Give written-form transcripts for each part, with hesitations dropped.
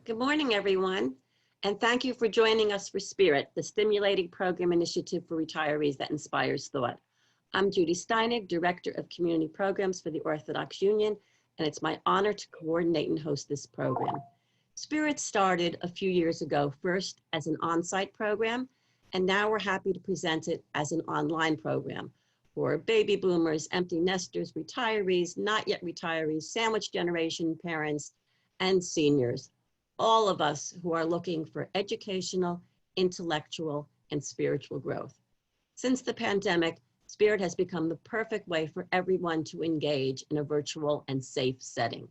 Good morning, everyone, and thank you for joining us for Spirit, the stimulating program initiative for retirees that inspires thought. I'm Judy Steinig, Director of Community Programs for the Orthodox Union, and it's my honor to coordinate and host this program. Spirit started a few years ago, first as an on-site program, and now we're happy to present it as an online program for baby boomers, empty nesters, retirees, not yet retirees, sandwich generation parents, and seniors. All of us who are looking for educational, intellectual, and spiritual growth. Since the pandemic, Spirit has become the perfect way for everyone to engage in a virtual and safe setting.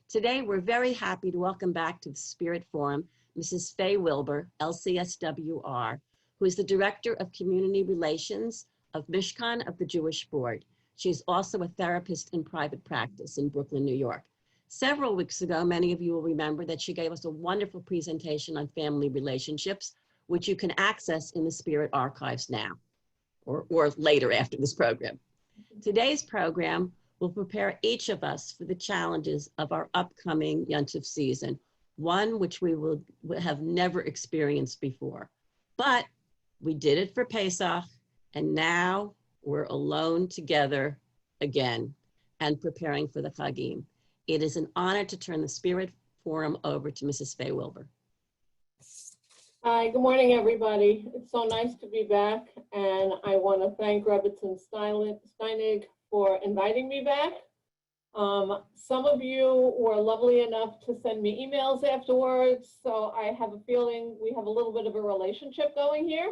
Today, we're very happy to welcome back to the Spirit Forum, Mrs. Faye Wilbur, LCSWR, who is the Director of Community Relations of Mishkan of the Jewish Board. She's also a therapist in private practice in Brooklyn, New York. Several weeks ago, many of you will remember that she gave us a wonderful presentation on family relationships, which you can access in the Spirit archives now, or later after this program. Today's program will prepare each of us for the challenges of our upcoming Yontif season, one which we will have never experienced before. But we did it for Pesach, and now we're alone together again and preparing for the Chagim. It is an honor to turn the Spirit Forum over to Mrs. Faye Wilbur. Hi, good morning, everybody. It's so nice to be back, and I want to thank Rebbitzin Steinig for inviting me back. Some of you were lovely enough to send me emails afterwards, so I have a feeling we have a little bit of a relationship going here.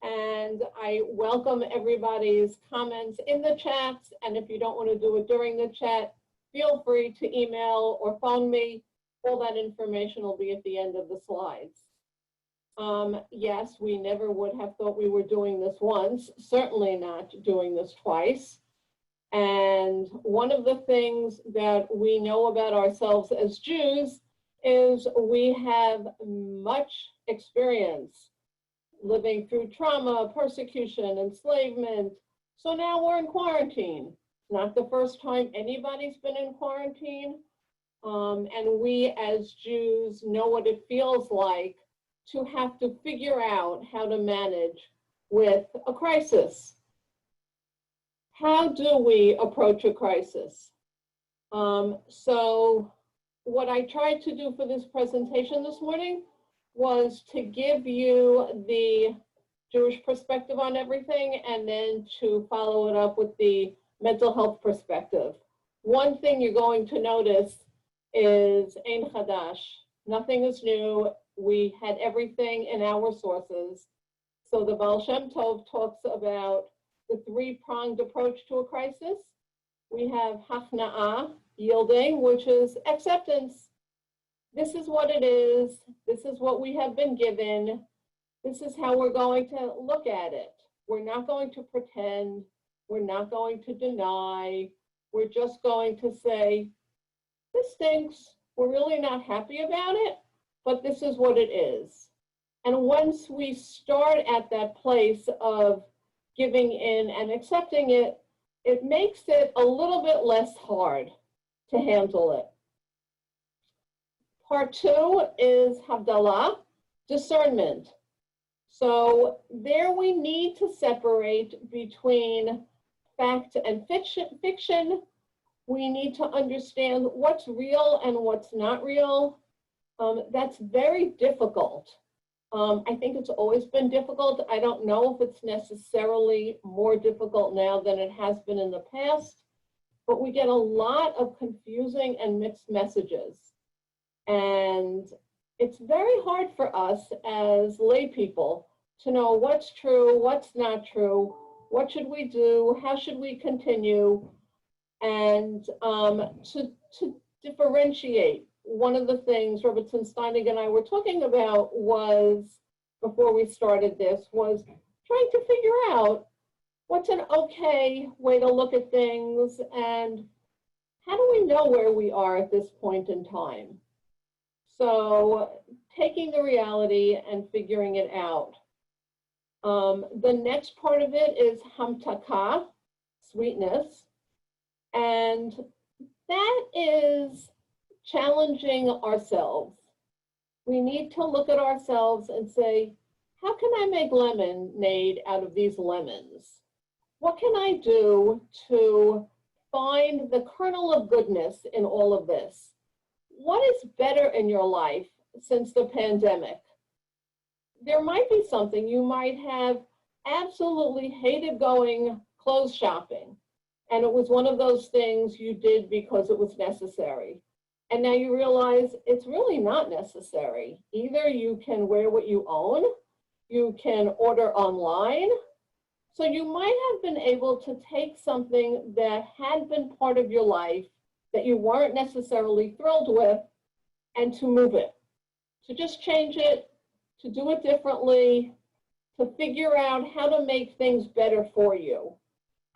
And I welcome everybody's comments in the chats, and if you don't want to do it during the chat, feel free to email or phone me. All that information will be at the end of the slides. Yes, we never would have thought we were doing this once, certainly not doing this twice. And one of the things that we know about ourselves as Jews is we have much experience living through trauma, persecution, enslavement. So now we're in quarantine. Not the first time anybody's been in quarantine. And we as Jews know what it feels like to have to figure out how to manage with a crisis. How do we approach a crisis? So what I tried to do for this presentation this morning was to give you the Jewish perspective on everything and then to follow it up with the mental health perspective. One thing you're going to notice is Ein Chadash. Nothing is new. We had everything in our sources. So the Baal Shem Tov talks about the three-pronged approach to a crisis. We have Hachna'ah, yielding, which is acceptance. This is what it is. This is what we have been given. This is how we're going to look at it. We're not going to pretend. We're not going to deny. We're just going to say, this stinks. We're really not happy about it, but this is what it is. And once we start at that place of giving in and accepting it, it makes it a little bit less hard to handle it. Part two is Havdalah, discernment. So there we need to separate between fact and fiction. We need to understand what's real and what's not real. That's very difficult. I think it's always been difficult. I don't know if it's necessarily more difficult now than it has been in the past, but we get a lot of confusing and mixed messages. And it's very hard for us as lay people to know what's true, what's not true, what should we do, how should we continue, and to differentiate. One of the things Rebbitzin Steinig and I were talking about was, before we started this, was trying to figure out what's an okay way to look at things and how do we know where we are at this point in time. So taking the reality and figuring it out. The next part of it is hamtaka, sweetness, and that is challenging ourselves. we need to look at ourselves and say, how can I make lemonade out of these lemons? What can I do to find the kernel of goodness in all of this? What is better in your life since the pandemic? There might be something. You might have absolutely hated going clothes shopping, and it was one of those things you did because it was necessary. And now you realize it's really not necessary. Either you can wear what you own, you can order online. So you might have been able to take something that had been part of your life that you weren't necessarily thrilled with and to move it, to just change it, to do it differently, to figure out how to make things better for you.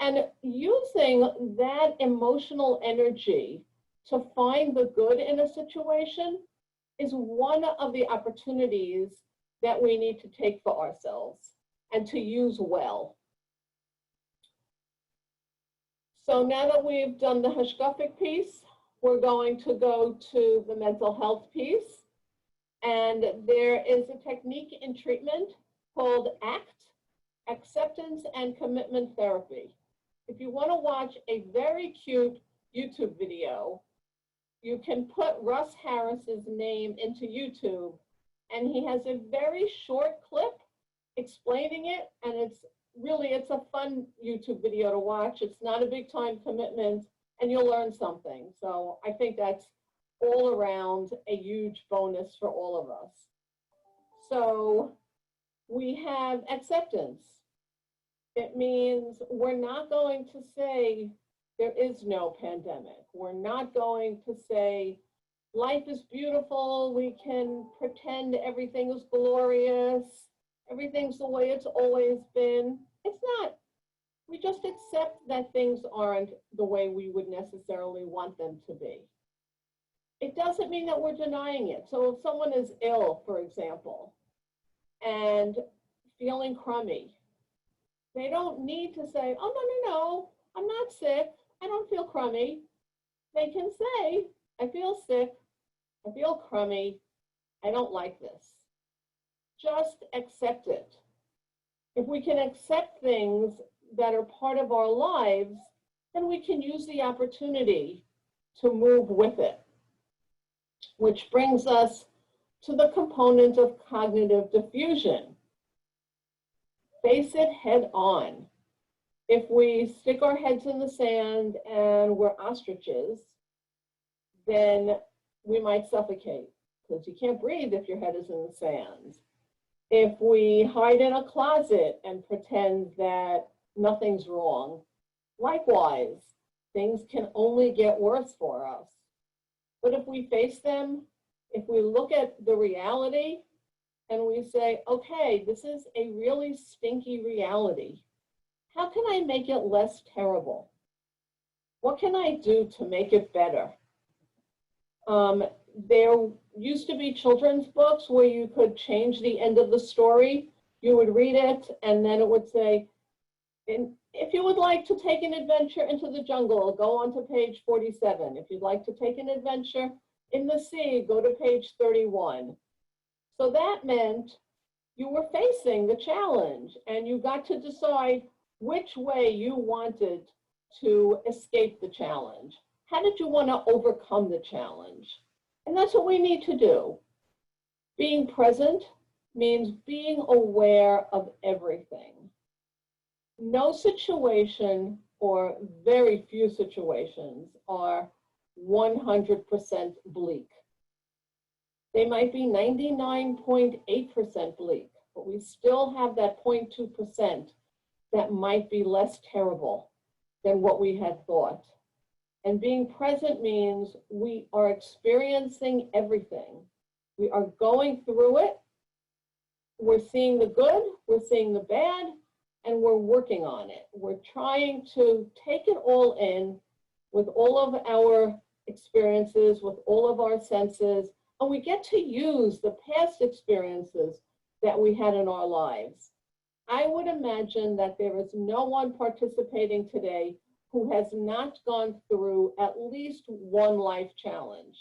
And using that emotional energy to find the good in a situation is one of the opportunities that we need to take for ourselves and to use well. So now that we've done the hashkafic piece, we're going to go to the mental health piece. And there is a technique in treatment called ACT, Acceptance and Commitment Therapy. If you want to watch a very cute YouTube video, you can put Russ Harris's name into YouTube, and he has a very short clip explaining it, and it's a fun YouTube video to watch. It's not a big time commitment, and you'll learn something. So I think that's all around a huge bonus for all of us. So we have acceptance. It means we're not going to say there is no pandemic. We're not going to say life is beautiful. We can pretend everything is glorious. Everything's the way it's always been. It's not. We just accept that things aren't the way we would necessarily want them to be. It doesn't mean that we're denying it. So if someone is ill, for example, and feeling crummy, they don't need to say, oh, no, I'm not sick. I don't feel crummy. They can say, I feel sick. I feel crummy. I don't like this. Just accept it. If we can accept things that are part of our lives, then we can use the opportunity to move with it. Which brings us to the component of cognitive diffusion. Face it head on. If we stick our heads in the sand and we're ostriches, then we might suffocate because you can't breathe if your head is in the sand. If we hide in a closet and pretend that nothing's wrong, likewise, things can only get worse for us. But if we face them, if we look at the reality and we say, okay, this is a really stinky reality. How can I make it less terrible? What can I do to make it better? There used to be children's books where you could change the end of the story. You would read it and then it would say, if you would like to take an adventure into the jungle, go on to page 47. If you'd like to take an adventure in the sea, go to page 31. So that meant you were facing the challenge and you got to decide which way you wanted to escape the challenge. How did you want to overcome the challenge? And that's what we need to do. Being present means being aware of everything. No situation or very few situations are 100% bleak. They might be 99.8% bleak, but we still have that 0.2% that might be less terrible than what we had thought. And being present means we are experiencing everything. We are going through it. We're seeing the good, we're seeing the bad, and we're working on it. We're trying to take it all in with all of our experiences, with all of our senses, and we get to use the past experiences that we had in our lives. I would imagine that there is no one participating today who has not gone through at least one life challenge.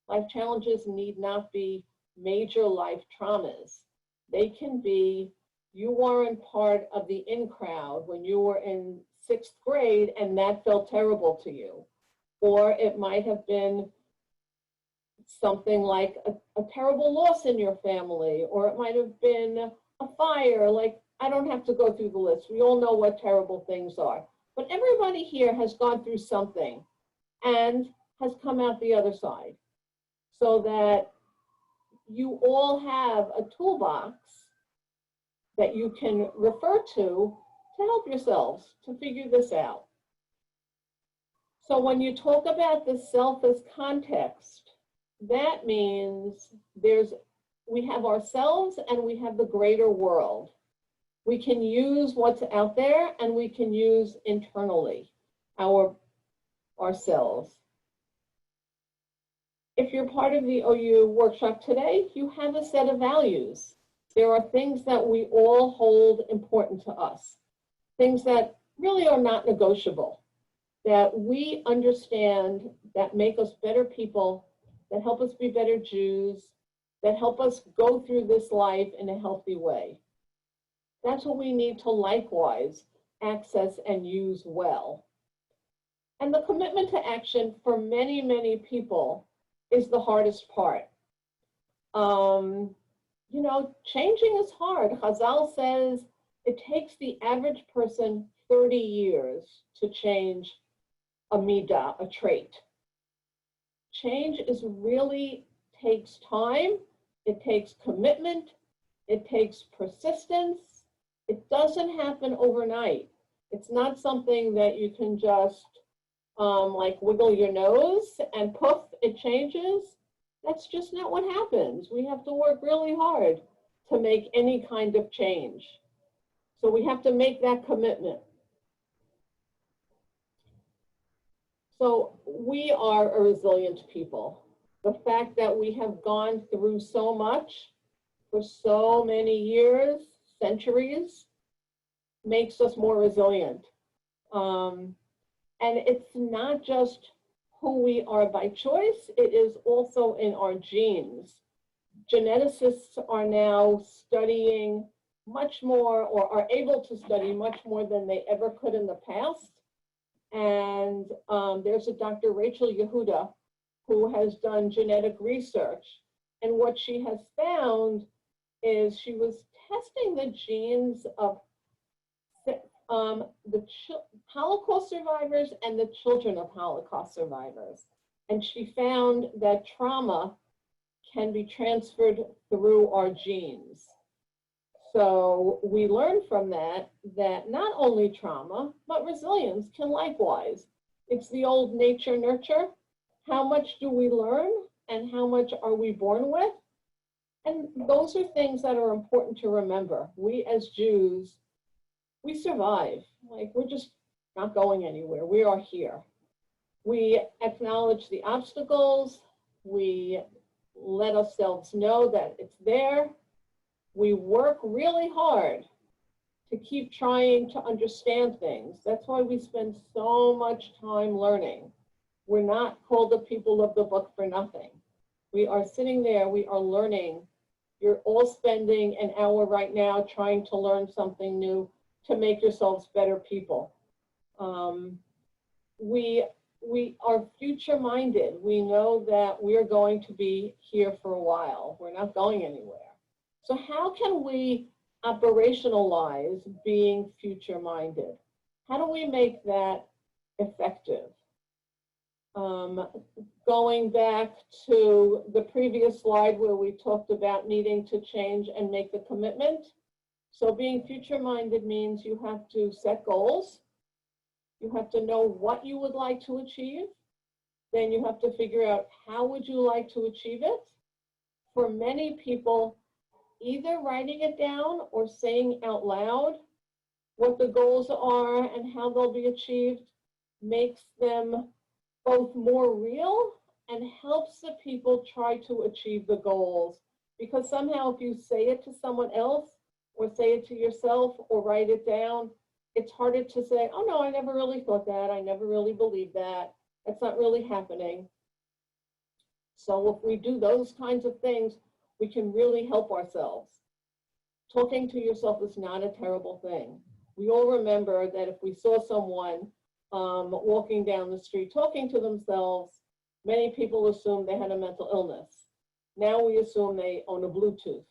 Life challenges need not be major life traumas. They can be, you weren't part of the in crowd when you were in 6th grade and that felt terrible to you. Or it might have been something like a terrible loss in your family, or it might have been a fire. Like, I don't have to go through the list. We all know what terrible things are. But everybody here has gone through something and has come out the other side, so that you all have a toolbox that you can refer to help yourselves to figure this out. So when you talk about the selfless context, that means we have ourselves and we have the greater world. We can use what's out there and we can use internally ourselves. If you're part of the OU workshop today, you have a set of values. There are things that we all hold important to us, things that really are not negotiable, that we understand, that make us better people, that help us be better Jews, that help us go through this life in a healthy way. That's what we need to likewise access and use well. And the commitment to action for many, many people is the hardest part. You know, changing is hard. Chazal says it takes the average person 30 years to change a midah, a trait. Change really takes time, it takes commitment, it takes persistence. It doesn't happen overnight. It's not something that you can just like wiggle your nose and poof, it changes. That's just not what happens. We have to work really hard to make any kind of change. So we have to make that commitment. So we are a resilient people. The fact that we have gone through so much for so many years, centuries, makes us more resilient. And it's not just who we are by choice, it is also in our genes. Geneticists are now studying much more, or are able to study much more than they ever could in the past. And there's a Dr. Rachel Yehuda who has done genetic research. And what she has found is she was testing the genes of the Holocaust survivors and the children of Holocaust survivors. And she found that trauma can be transferred through our genes. So we learned from that not only trauma, but resilience can likewise. It's the old nature nurture. How much do we learn and how much are we born with? And those are things that are important to remember. We as Jews, we survive. Like, we're just not going anywhere. We are here. We acknowledge the obstacles. We let ourselves know that it's there. We work really hard to keep trying to understand things. That's why we spend so much time learning. We're not called the people of the book for nothing. We are sitting there, we are learning. You're all spending an hour right now trying to learn something new to make yourselves better people. We are future-minded. We know that we're going to be here for a while. We're not going anywhere. So how can we operationalize being future-minded? How do we make that effective? Going back to the previous slide where we talked about needing to change and make the commitment. So being future-minded means you have to set goals. You have to know what you would like to achieve. Then you have to figure out how would you like to achieve it. For many people, either writing it down or saying out loud what the goals are and how they'll be achieved makes them both more real and helps the people try to achieve the goals. Because somehow if you say it to someone else or say it to yourself or write it down, it's harder to say, oh no, I never really thought that. I never really believed that. That's not really happening. So if we do those kinds of things, we can really help ourselves. Talking to yourself is not a terrible thing. We all remember that if we saw someone walking down the street talking to themselves, many people assumed they had a mental illness. Now we assume they own a Bluetooth.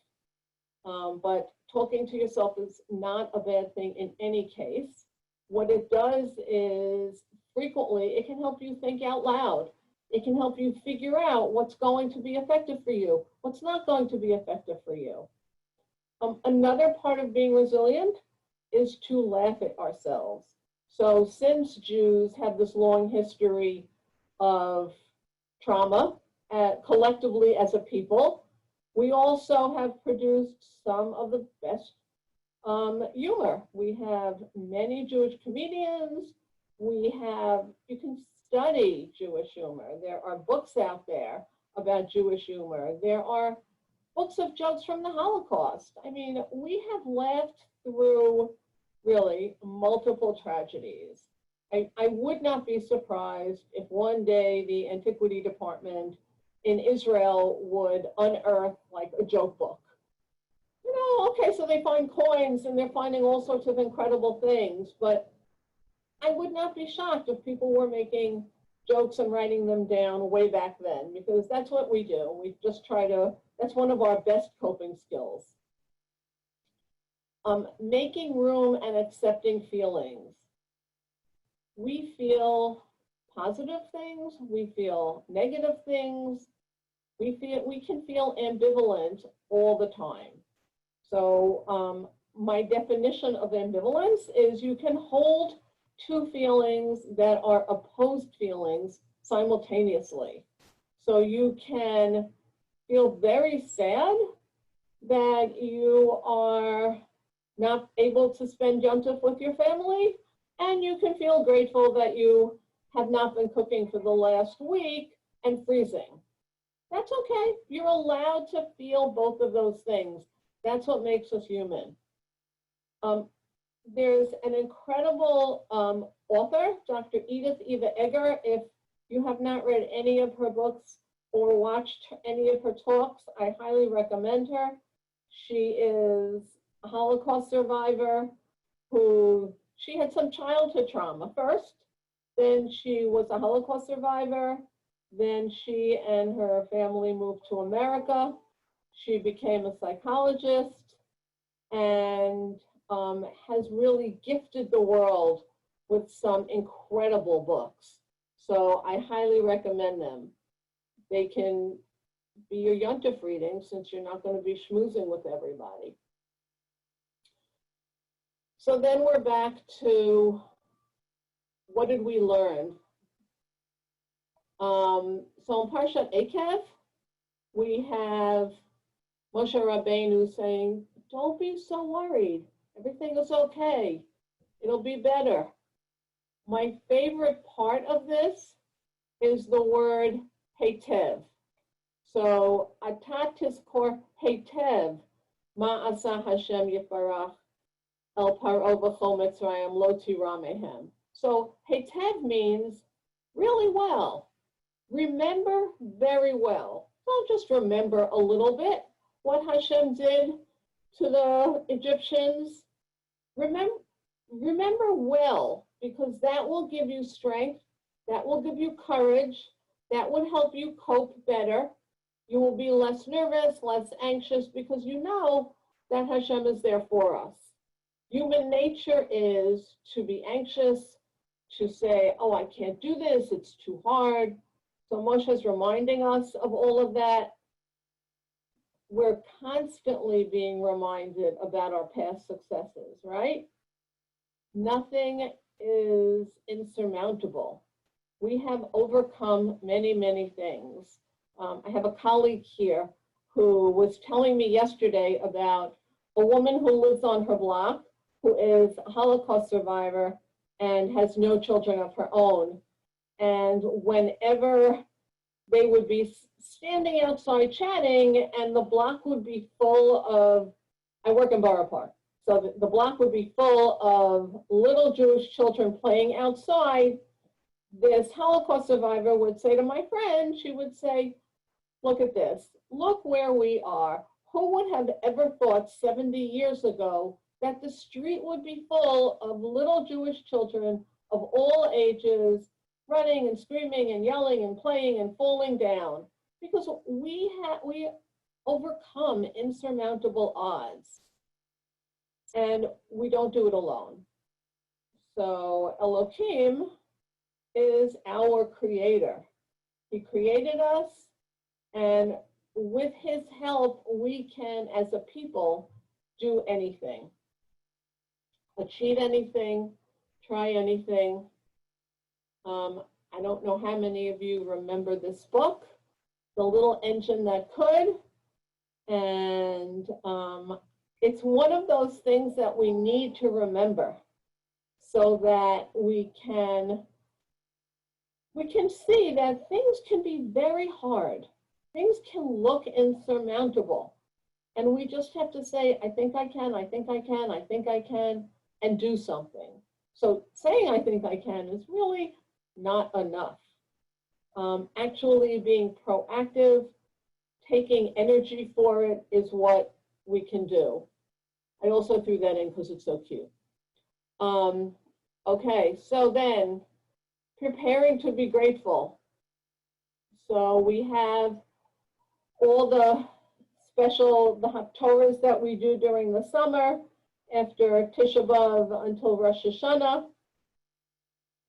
But talking to yourself is not a bad thing in any case. What it does is frequently it can help you think out loud. It can help you figure out what's going to be effective for you, what's not going to be effective for you. Another part of being resilient is to laugh at ourselves. So since Jews have this long history of trauma collectively as a people, we also have produced some of the best humor. We have many Jewish comedians. You can study Jewish humor. There are books out there about Jewish humor. There are books of jokes from the Holocaust. I mean, we have laughed through really multiple tragedies. I would not be surprised if one day the Antiquity Department in Israel would unearth like a joke book. You know, okay, so they find coins and they're finding all sorts of incredible things, but I would not be shocked if people were making jokes and writing them down way back then, because that's what we do. We just try to, that's one of our best coping skills. Making room and accepting feelings. We feel positive things, we feel negative things, we can feel ambivalent all the time. So my definition of ambivalence is you can hold two feelings that are opposed feelings simultaneously. So you can feel very sad that you are not able to spend Yom Tov with your family, and you can feel grateful that you have not been cooking for the last week and freezing. That's okay. You're allowed to feel both of those things. That's what makes us human. There's an incredible author, Dr. Edith Eva Egger. If you have not read any of her books or watched any of her talks, I highly recommend her. She is a Holocaust survivor she had some childhood trauma first, then she was a Holocaust survivor, then she and her family moved to America. She became a psychologist and has really gifted the world with some incredible books. So I highly recommend them. They can be your Yom Tov reading since you're not going to be schmoozing with everybody. So then we're back to what did we learn? So in Parshat Ekev, we have Moshe Rabbeinu saying, don't be so worried. Everything is okay. It'll be better. My favorite part of this is the word heitev. So, atat tizkor heitev ma'asa Hashem yifarach el paro v'chol Mitzrayim lo tira mehem. So, heitev means really well. Remember very well. Don't just remember a little bit what Hashem did to the Egyptians. Remember well, because that will give you strength, that will give you courage, that would help you cope better. You will be less nervous, less anxious, because you know that Hashem is there for us. Human nature is to be anxious, to say, oh, I can't do this, it's too hard. So Moshe is reminding us of all of that. We're constantly being reminded about our past successes, right? Nothing is insurmountable. We have overcome many, many things. I have a colleague here who was telling me yesterday about a woman who lives on her block, who is a Holocaust survivor and has no children of her own. And whenever they would be standing outside chatting and the block would be full of, I work in Borough Park, so the block would be full of little Jewish children playing outside, this Holocaust survivor would say to my friend, she would say, look at this, look where we are. Who would have ever thought 70 years ago that the street would be full of little Jewish children of all ages running and screaming and yelling and playing and falling down? Because we overcome insurmountable odds, and we don't do it alone. So Elohim is our creator. He created us, and with his help, we can, as a people, do anything, achieve anything, try anything. I don't know how many of you remember this book, The Little Engine That Could, and it's one of those things that we need to remember so that we can see that things can be very hard. Things can look insurmountable. And we just have to say, I think I can, I think I can, I think I can, and do something. So saying I think I can is really not enough. Actually being proactive, taking energy for it is what we can do. I also threw that in because it's so cute. Okay, so then preparing to be grateful. So we have all the Haftorahs that we do during the summer after Tisha B'Av until Rosh Hashanah.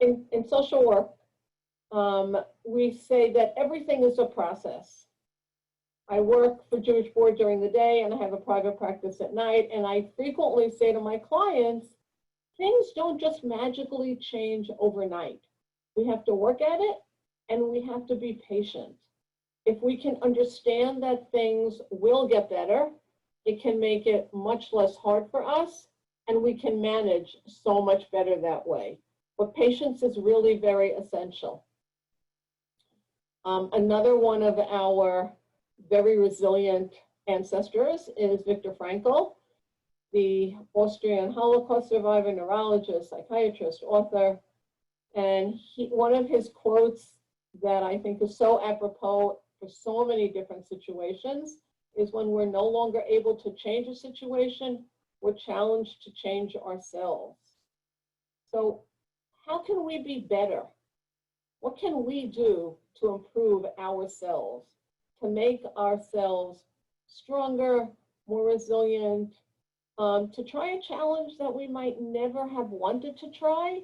In social work, we say that everything is a process. I work for Jewish Board during the day and I have a private practice at night, and I frequently say to my clients, things don't just magically change overnight. We have to work at it and we have to be patient. If we can understand that things will get better, it can make it much less hard for us, and we can manage so much better that way. But patience is really very essential. Another one of our very resilient ancestors is Viktor Frankl, the Austrian Holocaust survivor, neurologist, psychiatrist, author. And one of his quotes that I think is so apropos for so many different situations is, when we're no longer able to change a situation, we're challenged to change ourselves. So how can we be better? What can we do to improve ourselves, to make ourselves stronger, more resilient, to try a challenge that we might never have wanted to try,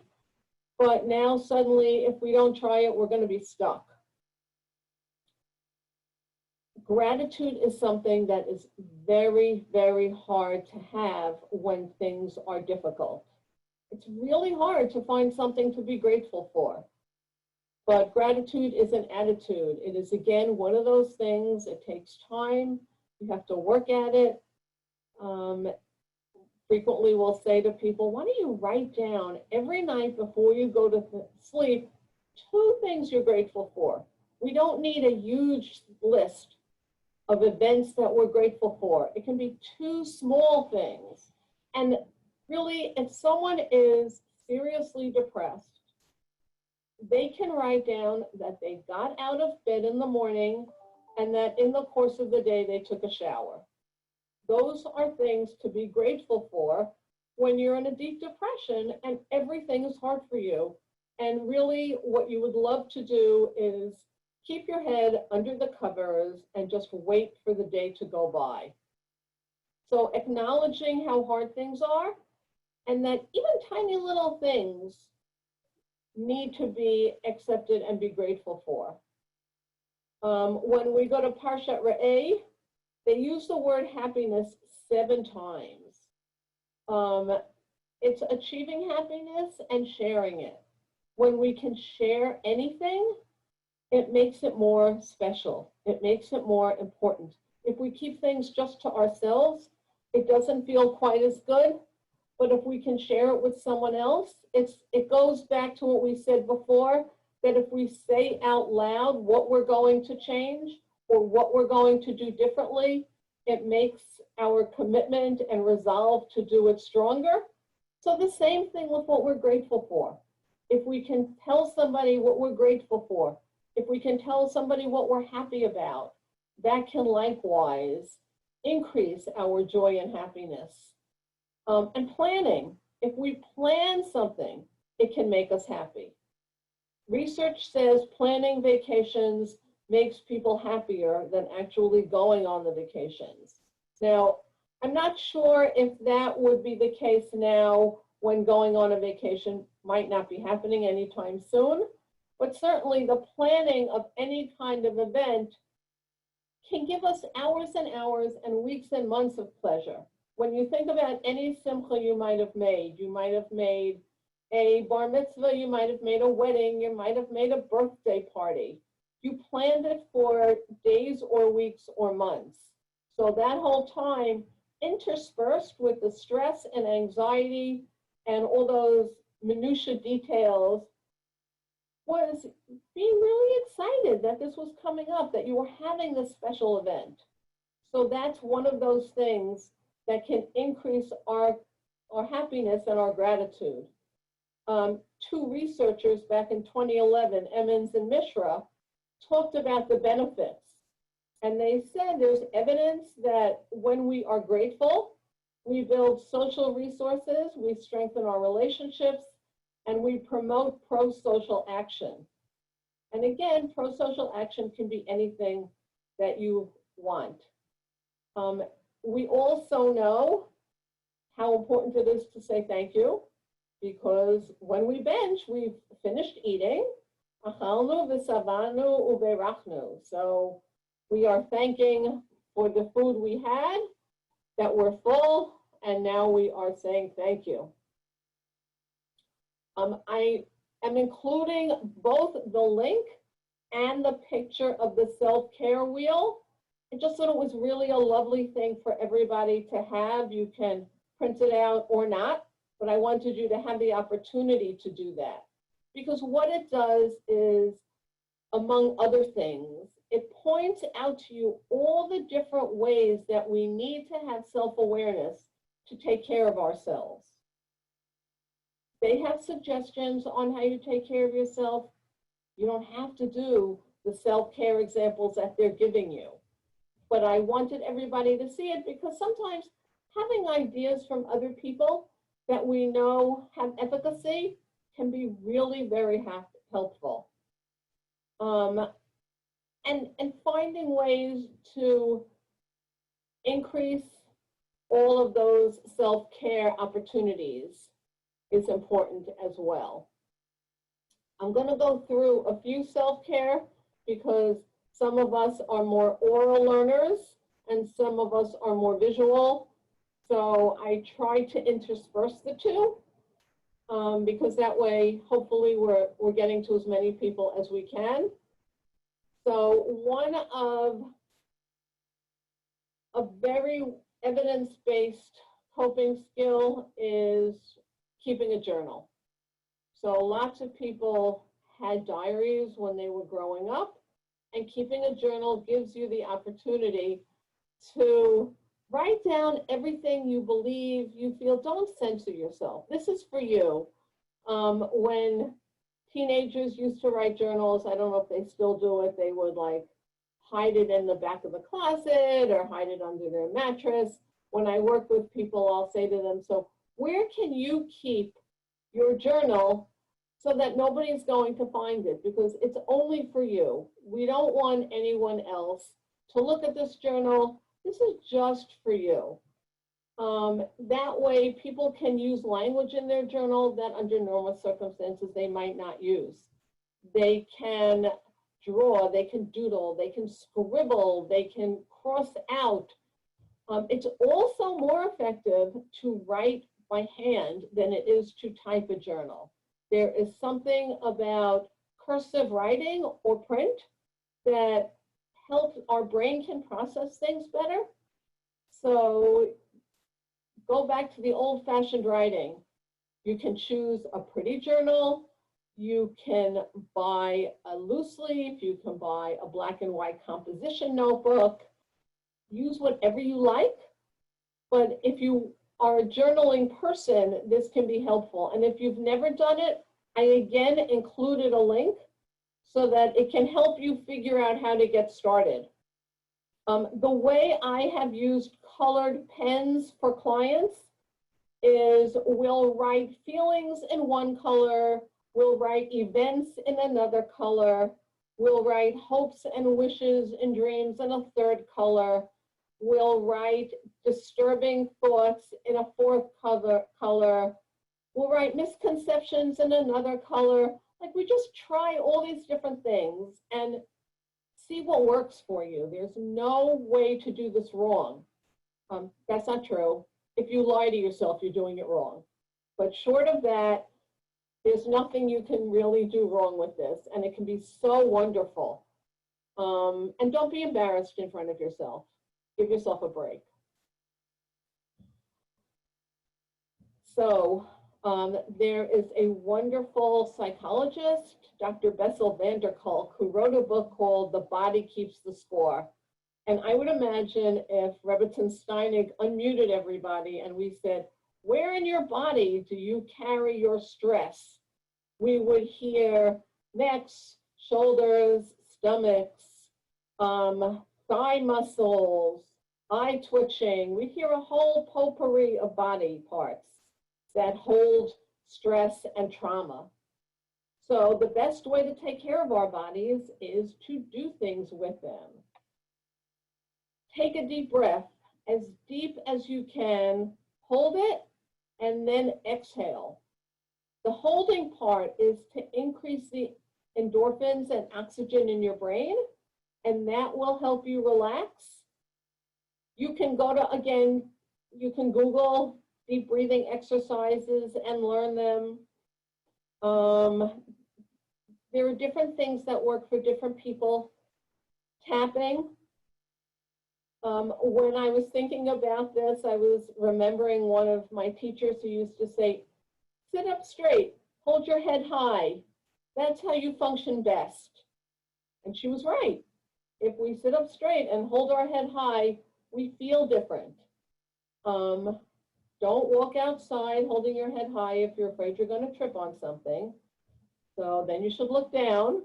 but now suddenly if we don't try it, we're going to be stuck. Gratitude is something that is very, very hard to have when things are difficult. It's really hard to find something to be grateful for. But gratitude is an attitude. It is, again, one of those things. It takes time. You have to work at it. Frequently we'll say to people, why don't you write down every night before you go to sleep 2 things you're grateful for. We don't need a huge list of events that we're grateful for. It can be 2 small things. And really, if someone is seriously depressed, they can write down that they got out of bed in the morning and that in the course of the day they took a shower. Those are things to be grateful for when you're in a deep depression and everything is hard for you. And really what you would love to do is keep your head under the covers and just wait for the day to go by. So acknowledging how hard things are, and that even tiny little things need to be accepted and be grateful for. When we go to Parshat Re'eh, they use the word happiness 7 times. It's achieving happiness and sharing it. When we can share anything, it makes it more special. It makes it more important. If we keep things just to ourselves, it doesn't feel quite as good. But if we can share it with someone else, it goes back to what we said before, that if we say out loud what we're going to change or what we're going to do differently, it makes our commitment and resolve to do it stronger. So the same thing with what we're grateful for. If we can tell somebody what we're grateful for, if we can tell somebody what we're happy about, that can likewise increase our joy and happiness. And planning, if we plan something, it can make us happy. Research says planning vacations makes people happier than actually going on the vacations. Now, I'm not sure if that would be the case now when going on a vacation might not be happening anytime soon, but certainly the planning of any kind of event can give us hours and hours and weeks and months of pleasure. When you think about any simcha you might have made a bar mitzvah, you might have made a wedding, you might have made a birthday party. You planned it for days or weeks or months. So that whole time, interspersed with the stress and anxiety and all those minutiae details, was being really excited that this was coming up, that you were having this special event. So that's one of those things that can increase our happiness and our gratitude. Two researchers back in 2011, Emmons and Mishra, talked about the benefits. And they said there's evidence that when we are grateful, we build social resources, we strengthen our relationships, and we promote pro-social action. And again, pro-social action can be anything that you want. We also know how important it is to say thank you, because when we bench, we've finished eating. Achalnu v'savanu uberachnu. So we are thanking for the food we had, that we're full, and now we are saying thank you. I am including both the link and the picture of the self-care wheel. I just thought it was really a lovely thing for everybody to have. You can print it out or not, but I wanted you to have the opportunity to do that. Because what it does is, among other things, it points out to you all the different ways that we need to have self-awareness to take care of ourselves. They have suggestions on how you take care of yourself. You don't have to do the self-care examples that they're giving you. But I wanted everybody to see it because sometimes having ideas from other people that we know have efficacy can be really very helpful. And finding ways to increase all of those self-care opportunities is important as well. I'm going to go through a few self-care because some of us are more oral learners and some of us are more visual. So I try to intersperse the two because that way, hopefully we're getting to as many people as we can. So one of a very evidence-based coping skill is keeping a journal. So lots of people had diaries when they were growing up, and keeping a journal gives you the opportunity to write down everything you believe, you feel. Don't censor yourself. This is for you. When teenagers used to write journals, I don't know if they still do it, they would like hide it in the back of the closet or hide it under their mattress. When I work with people, I'll say to them, so where can you keep your journal so that nobody's going to find it? Because it's only for you. We don't want anyone else to look at this journal. This is just for you. That way people can use language in their journal that under normal circumstances they might not use. They can draw, they can doodle, they can scribble, they can cross out. It's also more effective to write by hand than it is to type a journal. There is something about cursive writing or print that helps, our brain can process things better. So go back to the old-fashioned writing. You can choose a pretty journal. You can buy a loose leaf. You can buy a black and white composition notebook. Use whatever you like. But if you are a journaling person, this can be helpful. And if you've never done it, I again included a link so that it can help you figure out how to get started. The way I have used colored pens for clients is we'll write feelings in one color, we'll write events in another color, we'll write hopes and wishes and dreams in a third color, we'll write disturbing thoughts in a fourth color, we'll write misconceptions in another color. Like, we just try all these different things and see what works for you. There's no way to do this wrong. That's not true. If you lie to yourself, you're doing it wrong. But short of that, there's nothing you can really do wrong with this, and it can be so wonderful. And don't be embarrassed in front of yourself. Give yourself a break. So there is a wonderful psychologist, Dr. Bessel van der Kolk, who wrote a book called The Body Keeps the Score. And I would imagine if Rebbetzin Steinig unmuted everybody and we said, where in your body do you carry your stress? We would hear necks, shoulders, stomachs, thigh muscles, eye twitching. We hear a whole potpourri of body parts that hold stress and trauma. So the best way to take care of our bodies is to do things with them. Take a deep breath, as deep as you can, hold it, and then exhale. The holding part is to increase the endorphins and oxygen in your brain, and that will help you relax. You can go to, again, you can Google deep breathing exercises and learn them. There are different things that work for different people. Tapping. When I was thinking about this, I was remembering one of my teachers who used to say, sit up straight, hold your head high. That's how you function best. And she was right. If we sit up straight and hold our head high, we feel different. Don't walk outside holding your head high if you're afraid you're going to trip on something. So then you should look down.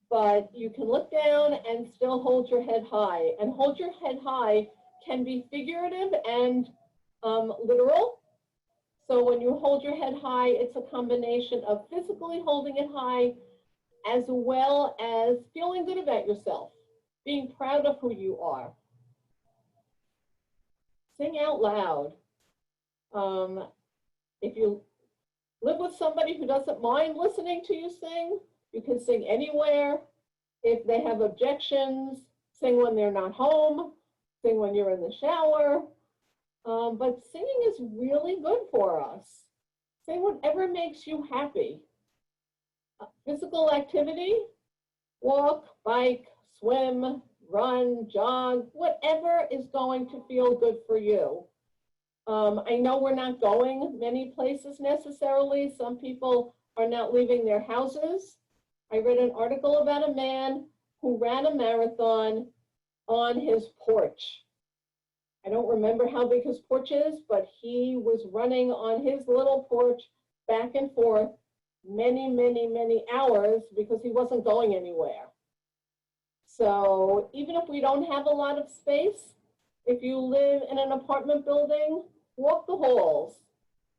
But you can look down and still hold your head high. And hold your head high can be figurative and literal. So when you hold your head high, it's a combination of physically holding it high as well as feeling good about yourself, being proud of who you are. Sing out loud. If you live with somebody who doesn't mind listening to you sing, you can sing anywhere. If they have objections, sing when they're not home, sing when you're in the shower. But singing is really good for us. Sing whatever makes you happy. Physical activity, walk, bike, swim, run, jog, whatever is going to feel good for you. I know we're not going many places necessarily. Some people are not leaving their houses. I read an article about a man who ran a marathon on his porch. I don't remember how big his porch is, but he was running on his little porch back and forth many, many, many hours because he wasn't going anywhere. So even if we don't have a lot of space, if you live in an apartment building, walk the halls.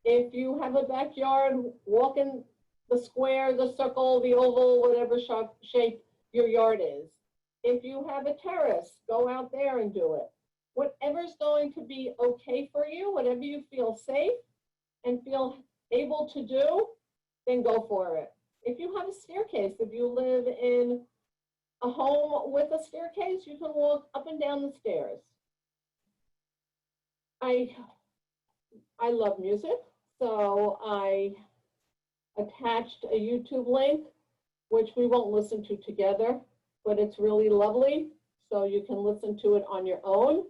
If you have a backyard, walk in the square, the circle, the oval, whatever shape your yard is. If you have a terrace, go out there and do it. Whatever's going to be okay for you, whatever you feel safe and feel able to do, then go for it. If you have a staircase, if you live in a home with a staircase, you can walk up and down the stairs. I love music, so I attached a YouTube link, which we won't listen to together, but it's really lovely, so you can listen to it on your own.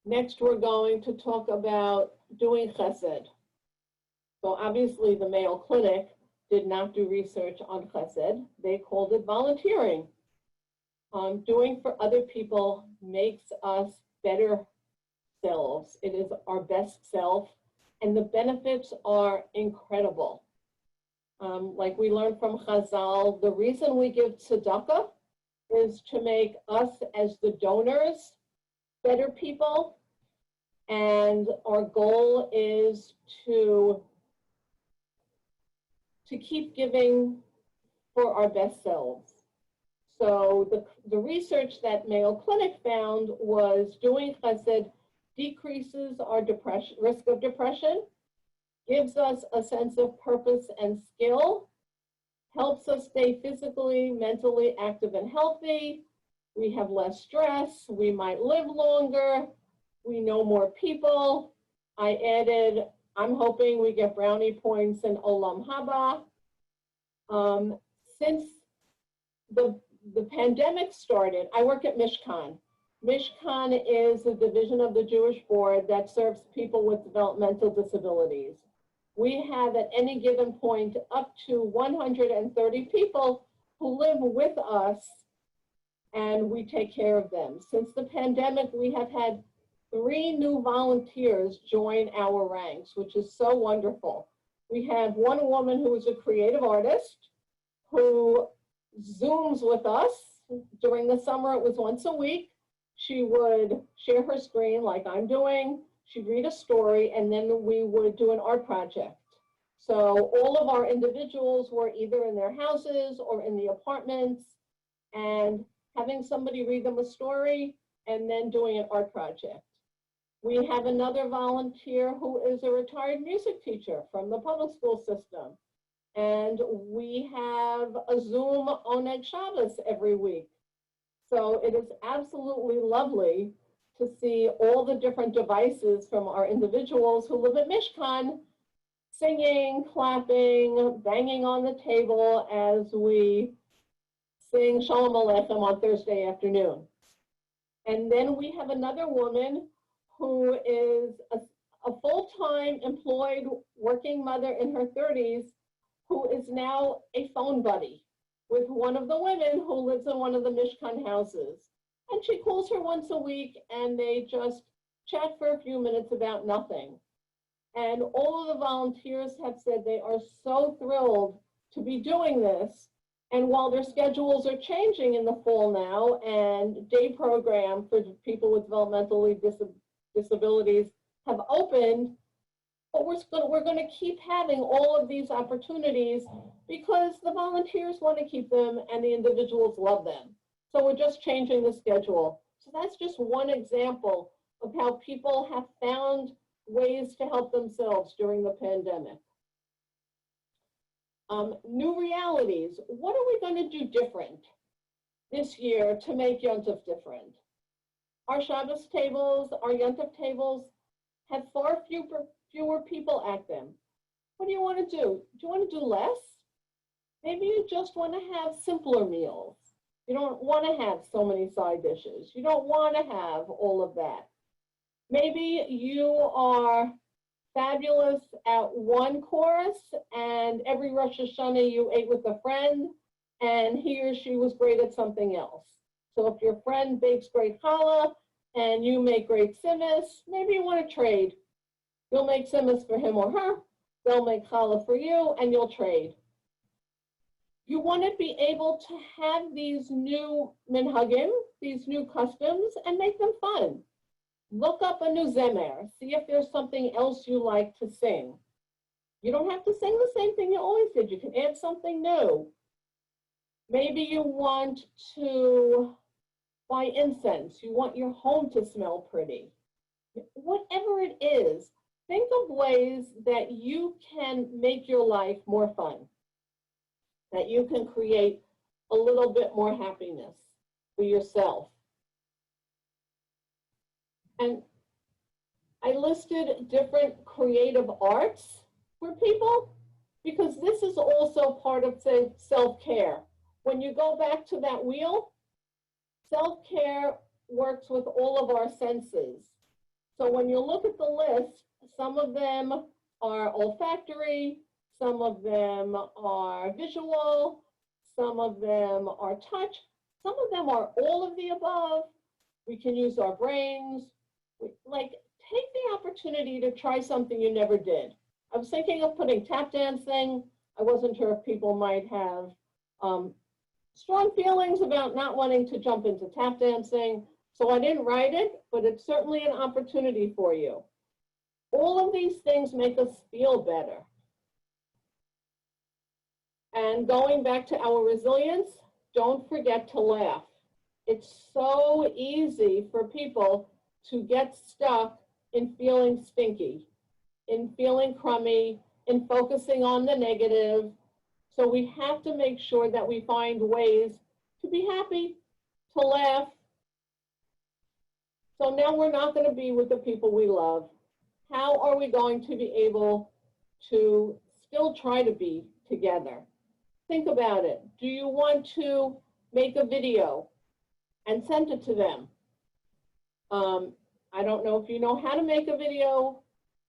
Next, we're going to talk about doing chesed. So obviously the Mayo Clinic did not do research on chesed. They called it volunteering. Doing for other people makes us better selves. It is our best self, and the benefits are incredible. Like we learned from Chazal, the reason we give tzedakah is to make us as the donors better people. And our goal is to keep giving for our best selves. So the research that Mayo Clinic found was doing chesed decreases our risk of depression, gives us a sense of purpose and skill, helps us stay physically, mentally active and healthy. We have less stress. We might live longer. We know more people. I added, I'm hoping we get brownie points in Olam Haba. Since the pandemic started, I work at Mishkan. Mishkan is a division of the Jewish Board that serves people with developmental disabilities. We have at any given point up to 130 people who live with us, and we take care of them. Since the pandemic, we have had 3 new volunteers join our ranks, which is so wonderful. We have one woman who is a creative artist who Zooms with us. During the summer, it was once a week. She would share her screen like I'm doing. She'd read a story, and then we would do an art project. So all of our individuals were either in their houses or in the apartments, and having somebody read them a story and then doing an art project. We have another volunteer who is a retired music teacher from the public school system. And we have a Zoom Oneg Shabbos every week. So it is absolutely lovely to see all the different devices from our individuals who live at Mishkan, singing, clapping, banging on the table as we sing Shalom Aleichem on Thursday afternoon. And then we have another woman who is a full-time employed working mother in her 30s who is now a phone buddy with one of the women who lives in one of the Mishkan houses. And she calls her once a week and they just chat for a few minutes about nothing. And all of the volunteers have said they are so thrilled to be doing this. And while their schedules are changing in the fall now, and day program for people with developmental disabilities have opened, but we're going to keep having all of these opportunities because the volunteers want to keep them and the individuals love them. So we're just changing the schedule. So that's just one example of how people have found ways to help themselves during the pandemic. New realities. What are we going to do different this year to make Yontif different? Our Shabbos tables, our Yontif tables have far fewer people at them. What do you want to do? Do you want to do less? Maybe you just want to have simpler meals. You don't want to have so many side dishes. You don't want to have all of that. Maybe you are fabulous at one course and every Rosh Hashanah you ate with a friend and he or she was great at something else. So if your friend bakes great challah and you make great simmus, maybe you want to trade. You'll make simmus for him or her, they'll make challah for you, and you'll trade. You want to be able to have these new minhagim, these new customs, and make them fun. Look up a new zemer, see if there's something else you like to sing. You don't have to sing the same thing you always did. You can add something new. Maybe you want to buy incense. You want your home to smell pretty. Whatever it is, think of ways that you can make your life more fun, that you can create a little bit more happiness for yourself. And I listed different creative arts for people because this is also part of self-care. When you go back to that wheel, self-care works with all of our senses. So when you look at the list, some of them are olfactory, some of them are visual, some of them are touch, some of them are all of the above. We can use our brains. Like, take the opportunity to try something you never did. I was thinking of putting tap dancing. I wasn't sure if people might have strong feelings about not wanting to jump into tap dancing. So I didn't write it, but it's certainly an opportunity for you. All of these things make us feel better. And going back to our resilience, don't forget to laugh. It's so easy for people to get stuck in feeling stinky, in feeling crummy, in focusing on the negative. So we have to make sure that we find ways to be happy, to laugh. So now we're not going to be with the people we love. How are we going to be able to still try to be together? Think about it. Do you want to make a video and send it to them? I don't know if you know how to make a video.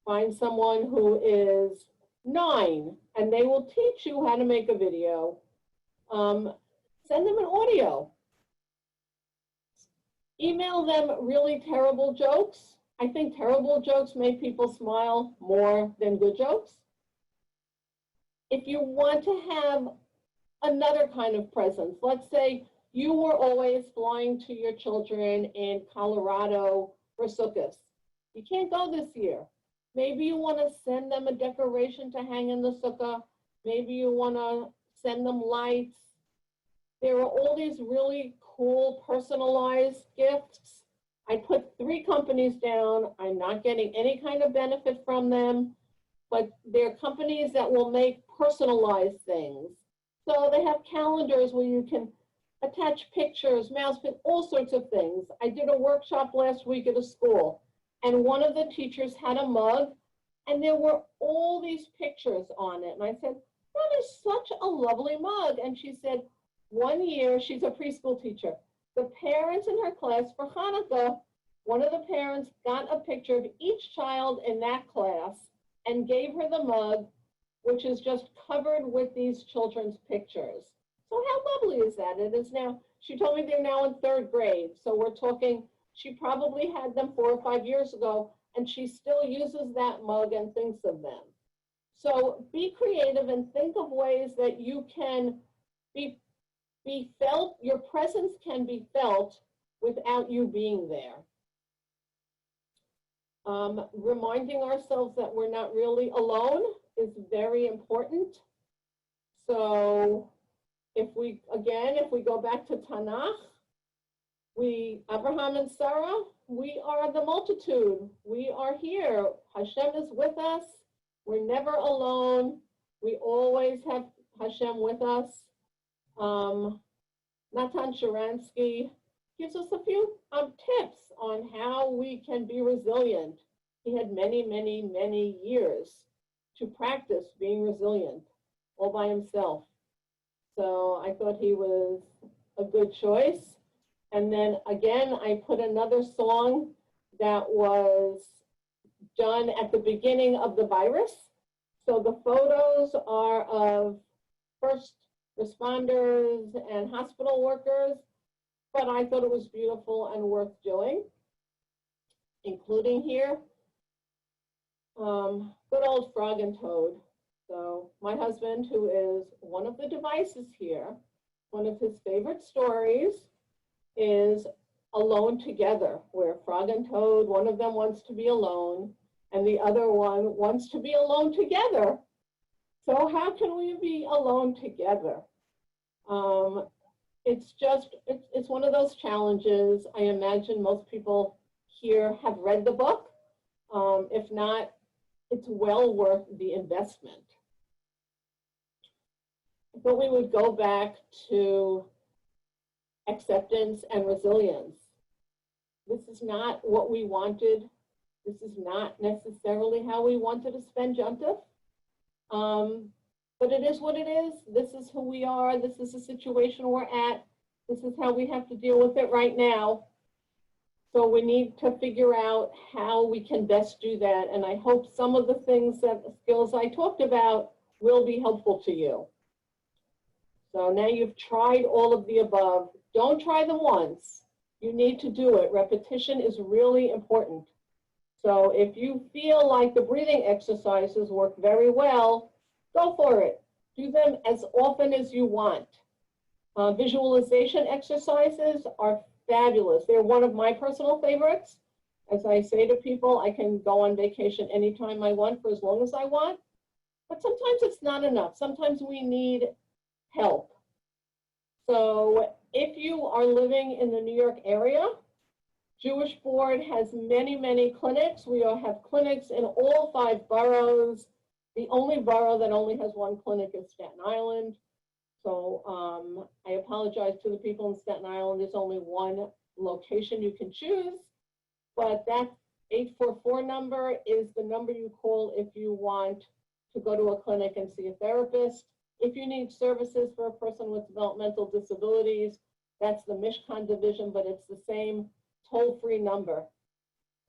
Find someone who is 9 and they will teach you how to make a video. Send them an audio. Email them really terrible jokes. I think terrible jokes make people smile more than good jokes. If you want to have another kind of presence, let's say you were always flying to your children in Colorado for Sukkot. You can't go this year. Maybe you want to send them a decoration to hang in the sukkah. Maybe you want to send them lights. There are all these really cool personalized gifts. I put 3 companies down. I'm not getting any kind of benefit from them, but they're companies that will make personalized things. So they have calendars where you can attach pictures, mouse pin, all sorts of things. I did a workshop last week at a school, and one of the teachers had a mug, and there were all these pictures on it. And I said, that is such a lovely mug. And she said, one year, she's a preschool teacher, the parents in her class for Hanukkah, one of the parents got a picture of each child in that class and gave her the mug, which is just covered with these children's pictures. So how lovely is that? It is now, she told me they're now in 3rd grade. So we're talking, she probably had them 4 or 5 years ago, and she still uses that mug and thinks of them. So be creative and think of ways that you can be felt, your presence can be felt without you being there. Reminding ourselves that we're not really alone is very important. So if we go back to Tanakh, Abraham and Sarah, we are the multitude. We are here. Hashem is with us. We're never alone. We always have Hashem with us. Natan Sharansky gives us a few tips on how we can be resilient. He had many, many, many years to practice being resilient all by himself. So I thought he was a good choice. And then again, I put another song that was done at the beginning of the virus. So the photos are of first responders and hospital workers, but I thought it was beautiful and worth doing, including here, good old Frog and Toad. So my husband, who is one of the devices here, one of his favorite stories is Alone Together, where Frog and Toad, one of them wants to be alone, and the other one wants to be alone together. So how can we be alone together? It's one of those challenges. I imagine most people here have read the book. If not, it's well worth the investment. But we would go back to acceptance and resilience. This is not what we wanted. This is not necessarily how we wanted to spend Yontif. But it is what it is. This is who we are. This is the situation we're at. This is how we have to deal with it right now. So we need to figure out how we can best do that. And I hope some of the skills I talked about will be helpful to you. So now you've tried all of the above. Don't try them once. You need to do it. Repetition is really important. So if you feel like the breathing exercises work very well, go for it. Do them as often as you want. Visualization exercises are fabulous. They're one of my personal favorites. As I say to people, I can go on vacation anytime I want for as long as I want. But sometimes it's not enough. Sometimes we need help. So if you are living in the New York area, Jewish Board has many, many clinics. We have clinics in all 5 boroughs. The only borough that only has 1 clinic is Staten Island. So I apologize to the people in Staten Island. There's only 1 location you can choose, but that 844 number is the number you call if you want to go to a clinic and see a therapist. If you need services for a person with developmental disabilities, that's the Mishkan division, but it's the same toll-free number.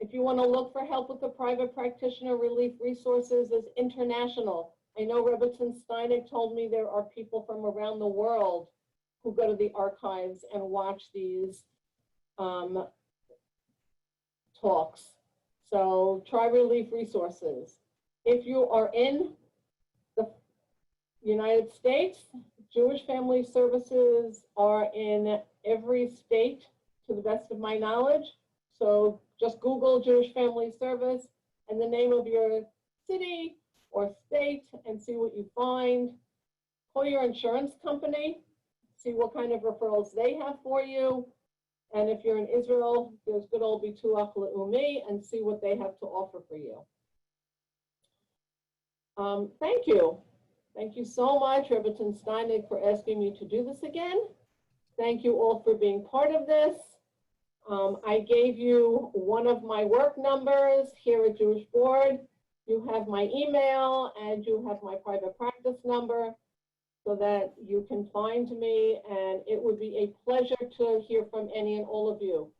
If you want to look for help with the private practitioner, Relief Resources is international. I know Rebbetzin Steinig told me there are people from around the world who go to the archives and watch these talks. So try Relief Resources. If you are in the United States, Jewish Family Services are in every state to the best of my knowledge. So just Google Jewish Family Service and the name of your city or state and see what you find. Call your insurance company, see what kind of referrals they have for you. And if you're in Israel, there's good old Bituach Le'umi and see what they have to offer for you. Thank you. Thank you so much, Rebbetzin Steinig, for asking me to do this again. Thank you all for being part of this. I gave you one of my work numbers here at Jewish Board. You have my email and you have my private practice number so that you can find me, and it would be a pleasure to hear from any and all of you.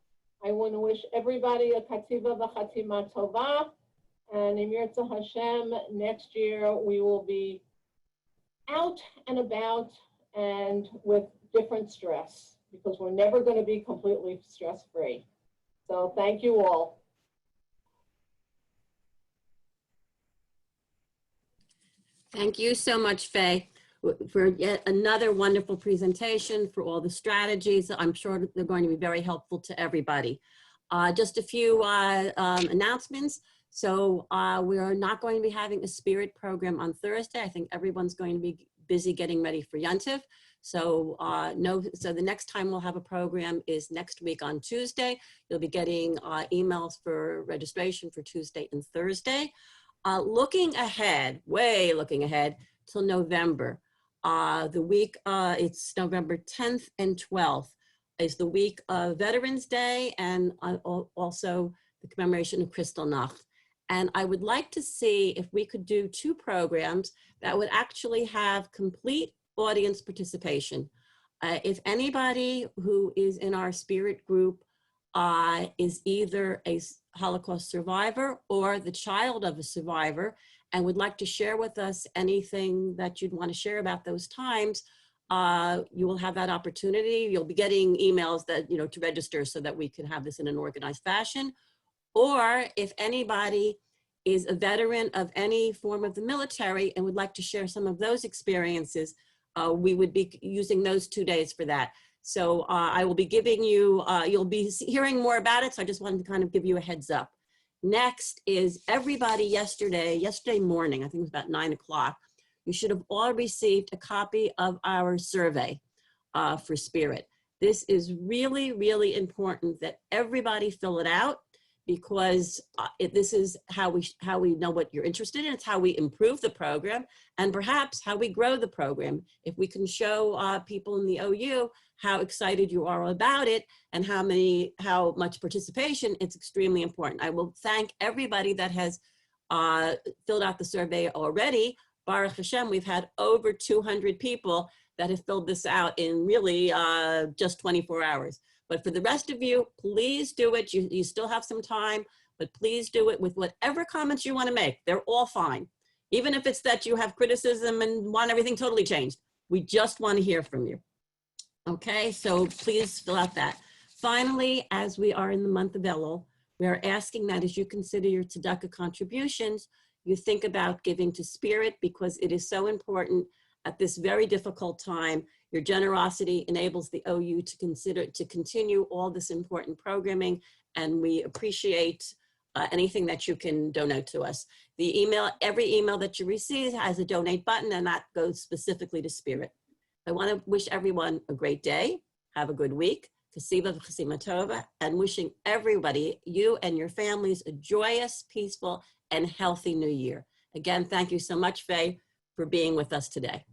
I want to wish everybody a kativa v'chatima tova, and in Yirtzeh Hashem, next year we will be out and about and with different stress, because we're never going to be completely stress-free. So thank you all. Thank you so much, Faye, for yet another wonderful presentation, for all the strategies. I'm sure they're going to be very helpful to everybody. Just a few announcements. So we are not going to be having a spirit program on Thursday. I think everyone's going to be busy getting ready for Yontif. So so the next time we'll have a program is next week on Tuesday. You'll be getting emails for registration for Tuesday and Thursday. Looking ahead, way looking ahead till November, the week, it's November 10th and 12th is the week of Veterans Day and also the commemoration of Kristallnacht. And I would like to see if we could do 2 programs that would actually have complete audience participation. If anybody who is in our spirit group is either a Holocaust survivor or the child of a survivor and would like to share with us anything that you'd want to share about those times, you will have that opportunity. You'll be getting emails that, to register so that we can have this in an organized fashion. Or if anybody is a veteran of any form of the military and would like to share some of those experiences, we would be using those 2 days for that. So I will be giving you, you'll be hearing more about it. So I just wanted to kind of give you a heads up. Next is everybody yesterday morning, I think it was about 9 o'clock, you should have all received a copy of our survey for Spirit. This is really, really important that everybody fill it out, because this is how we know what you're interested in. It's how we improve the program and perhaps how we grow the program. If we can show people in the OU how excited you are about it and how much participation, it's extremely important. I will thank everybody that has filled out the survey already. Baruch Hashem, we've had over 200 people that have filled this out in really just 24 hours. But for the rest of you, please do it. You still have some time, but please do it with whatever comments you want to make. They're all fine. Even if it's that you have criticism and want everything totally changed. We just want to hear from you. Okay, so please fill out that. Finally, as we are in the month of Elul, we are asking that as you consider your tzedakah contributions, you think about giving to Spirit, because it is so important. At this very difficult time, your generosity enables the OU to continue all this important programming, and we appreciate anything that you can donate to us. Every email that you receive has a donate button, and that goes specifically to Spirit. I want to wish everyone a great day. Have a good week. Kasiva v'chasima tova, and wishing everybody, you and your families, a joyous, peaceful, and healthy new year. Again, thank you so much, Faye, for being with us today.